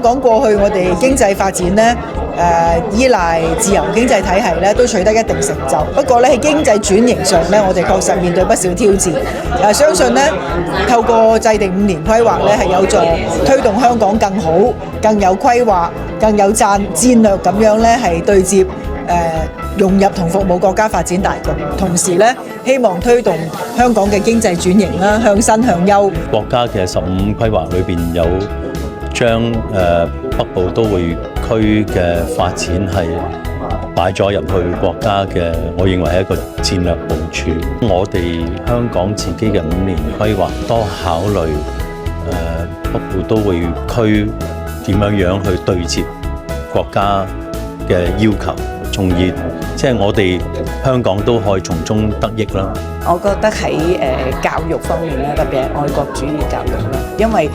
港過去我哋經濟發展呢，依賴自由經濟體系呢，都取得一定成就。不過呢，喺經濟轉型上呢，我哋確實面對不少挑戰。相信呢，透過制定5年規劃呢，係有助推動香港更好、更有規劃、更有戰略咁樣呢，係對接融入同服務國家發展大局，同時呢，希望推動香港嘅經濟轉型啦，向新向優。國家嘅15規劃裏邊有將北部都會區嘅發展係擺咗入去國家嘅，我認為係一個戰略部署。我哋香港自己嘅5年規劃多考慮北部都會區點樣去對接國家嘅要求，從而即係我哋香港都可以從中得益啦。我覺得喺教育方面咧，特別係愛國主義教育啦，因為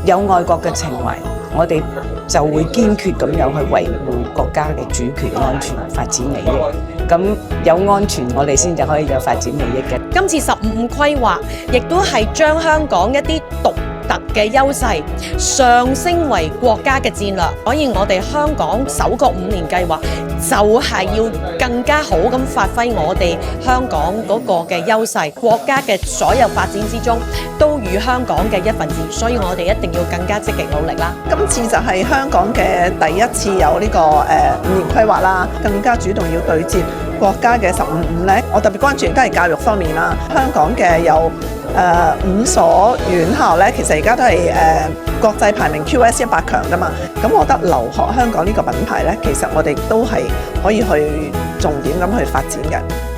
有愛國嘅情懷，我哋就會堅決咁樣去維護國家嘅主權、安全、發展利益。咁有安全，我哋先至可以有發展利益嘅。今次15規劃亦都係將香港一啲獨特嘅優勢上升為國家嘅戰略，所以我哋香港首個5年計劃就係要更加好咁發揮我哋香港嗰個嘅優勢，國家嘅所有發展之中都與香港嘅一份子，所以我哋一定要更加積極努力啦。今次就係香港嘅第一次有呢個5年規劃啦，更加主動要對接國家嘅15咧。我特別關注亦都係教育方面啦，香港嘅有5所院校咧，其實而家都係國際排名 QS 100強㗎嘛。咁我覺得留學香港呢個品牌咧，其實我哋都係可以去重點咁去發展嘅。